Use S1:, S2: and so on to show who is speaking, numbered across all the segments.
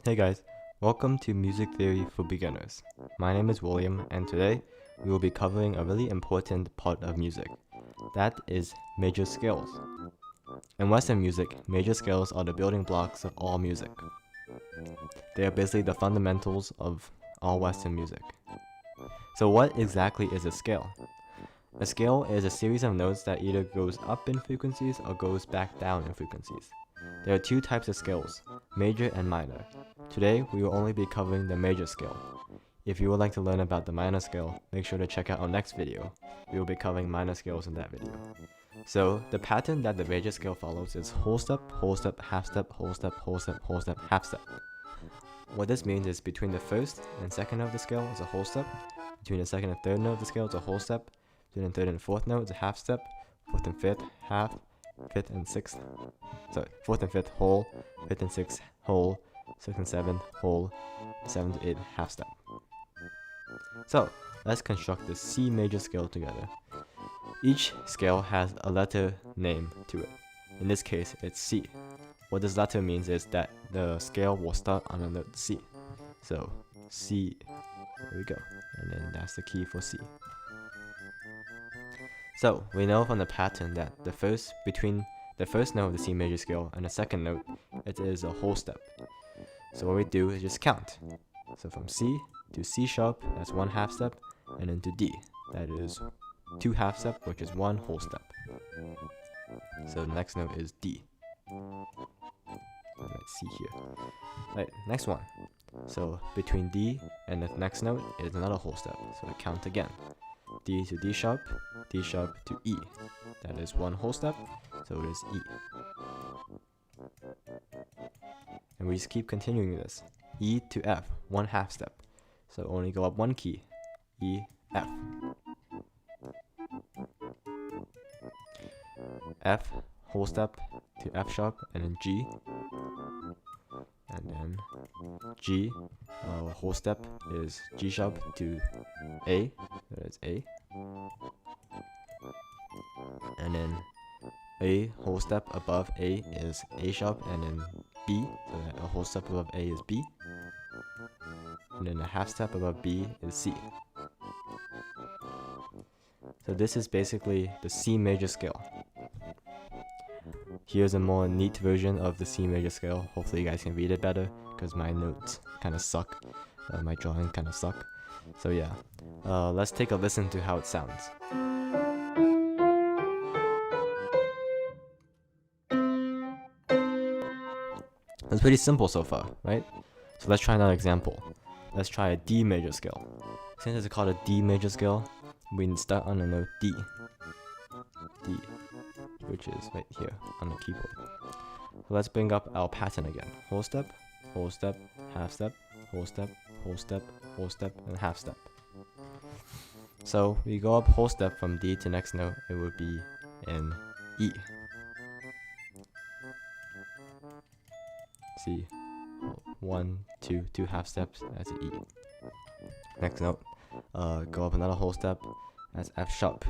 S1: Hey guys, welcome to Music Theory for Beginners. My name is William, and today we will be covering a really important part of music. That is major scales. In Western music, major scales are the building blocks of all music. They are basically the fundamentals of all Western music. So what exactly is a scale? A scale is a series of notes that either goes up in frequencies or goes back down in frequencies. There are two types of scales, major and minor. Today, we will only be covering the major scale. If you would like to learn about the minor scale, make sure to check out our next video. We will be covering minor scales in that video. So, the pattern that the major scale follows is whole step, half step, whole step, half step. What this means is between the first and second note of the scale is a whole step, between the second and third note of the scale is a whole step, between the third and fourth note is a half step, fourth and fifth, half, fifth and sixth, fourth and fifth, whole, fifth and sixth, whole, sixth and seventh, whole, seventh to eighth, half step. So, let's construct the C major scale together. Each scale has a letter name to it. In this case, it's C. What this letter means is that the scale will start on a note C. So, C, there we go. And then that's the key for C. So, we know from the pattern that between the first note of the C major scale and the second note, it is a whole step. So what we do is just count. So from C to C sharp, that's one half step, and then to D, that is two half step, which is one whole step. So the next note is D. Let's see here. Right, next one. So between D and the next note is another whole step, so we count again. D to D sharp to E. That is one whole step, so it is E. And we just keep continuing this. E to F, one half step. So only go up one key. E, F. F, whole step to F sharp, and then G. And then G, whole step is G sharp to A, so that's A. And then A, whole step above A is A sharp, and then B, so that a whole step above A is B. And then a half step above B is C. So this is basically the C major scale. Here's a more neat version of the C major scale. Hopefully you guys can read it better, because my notes kind of suck. My drawing kind of suck. So yeah, let's take a listen to how it sounds. It's pretty simple so far, right? So let's try another example. Let's try a D major scale. Since it's called a D major scale, we can start on the note D. D, which is right here on the keyboard. So let's bring up our pattern again. Whole step, half step, whole step, and half step. So we go up whole step from D to next note, it would be in E. See, one, two half steps, that's an E. Next note, go up another whole step, that's F sharp.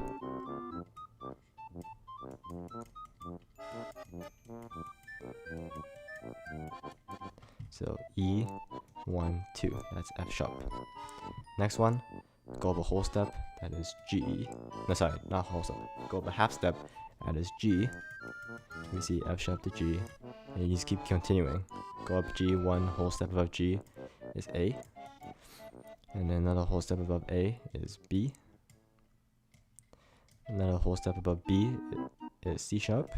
S1: So E, 1, 2, that's F sharp. Next one, go up a whole step, that is G. No, sorry, not whole step. Go up a half step, that is G. We see F sharp to G, and you just keep continuing. Go up G, one whole step above G is A. And then another whole step above A is B. Another whole step above B is C sharp.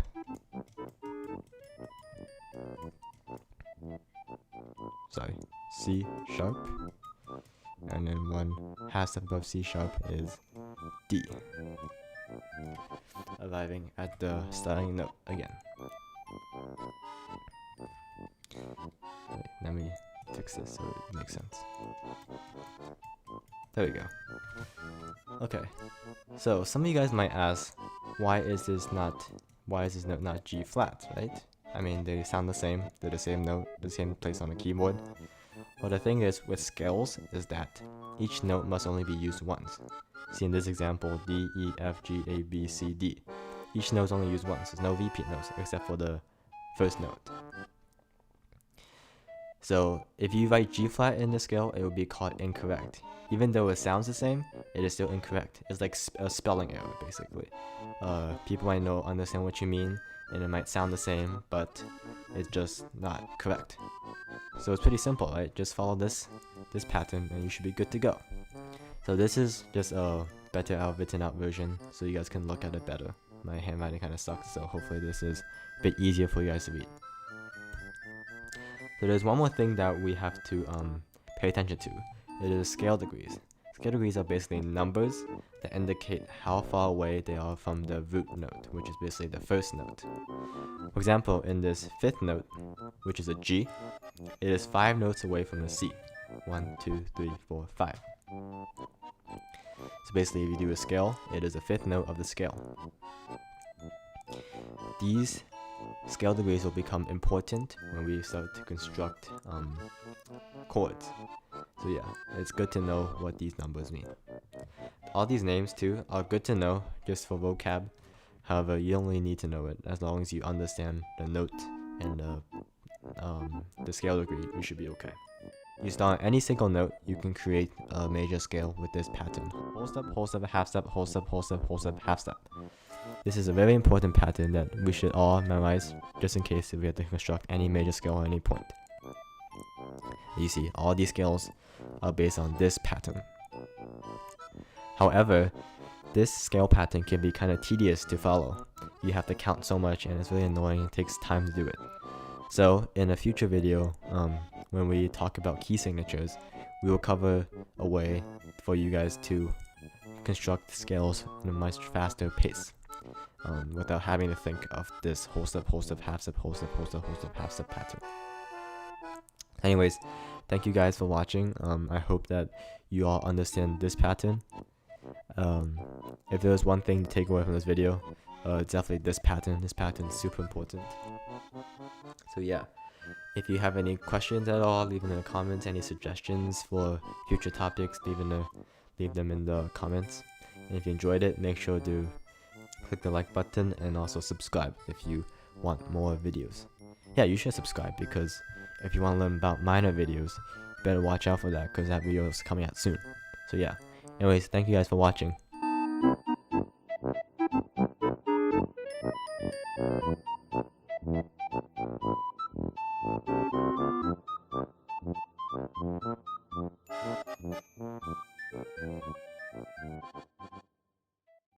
S1: Sorry, C sharp. And then one half step above C sharp is D. Arriving at the starting note again. Wait, let me fix this so it makes sense. There we go. Okay, so some of you guys might ask, why is this note not G flat, right? I mean, they sound the same, they're the same note, the same place on the keyboard. But the thing is, with scales, is that each note must only be used once. See in this example, D, E, F, G, A, B, C, D. Each note is only used once, there's no repeat notes except for the first note. So if you write G flat in the scale, it will be called incorrect. Even though it sounds the same, it is still incorrect. It's like a spelling error, basically. People might understand what you mean, and it might sound the same, but it's just not correct. So it's pretty simple, right? Just follow this pattern, and you should be good to go. So this is just a better written out version, so you guys can look at it better. My handwriting kind of sucks, so hopefully this is a bit easier for you guys to read. So there's one more thing that we have to pay attention to. It is scale degrees. Scale degrees are basically numbers that indicate how far away they are from the root note, which is basically the first note. For example, in this fifth note, which is a G, it is 5 notes away from the C. 1, 2, 3, 4, 5. So basically, if you do a scale, it is a fifth note of the scale. These scale degrees will become important when we start to construct chords. So yeah, it's good to know what these numbers mean. All these names too are good to know just for vocab. However, you don't really need to know it. As long as you understand the note and the scale degree, you should be okay. You start on any single note, you can create a major scale with this pattern. Whole step, half step, whole step, half step. This is a very important pattern that we should all memorize, just in case if we have to construct any major scale at any point. You see, all these scales are based on this pattern. However, this scale pattern can be kind of tedious to follow. You have to count so much and it's really annoying, it takes time to do it. So in a future video, when we talk about key signatures, we will cover a way for you guys to construct scales in a much faster pace, without having to think of this whole step, half step, half step pattern. Anyways, thank you guys for watching. I hope that you all understand this pattern. If there's one thing to take away from this video, it's definitely this pattern. This pattern is super important. So yeah, if you have any questions at all, leave them in the comments. Any suggestions for future topics, leave them in the comments. And if you enjoyed it, make sure to click the like button and also subscribe if you want more videos. Yeah, you should subscribe, because if you want to learn about minor videos, better watch out for that, because that video is coming out soon. So yeah, anyways, thank you guys for watching.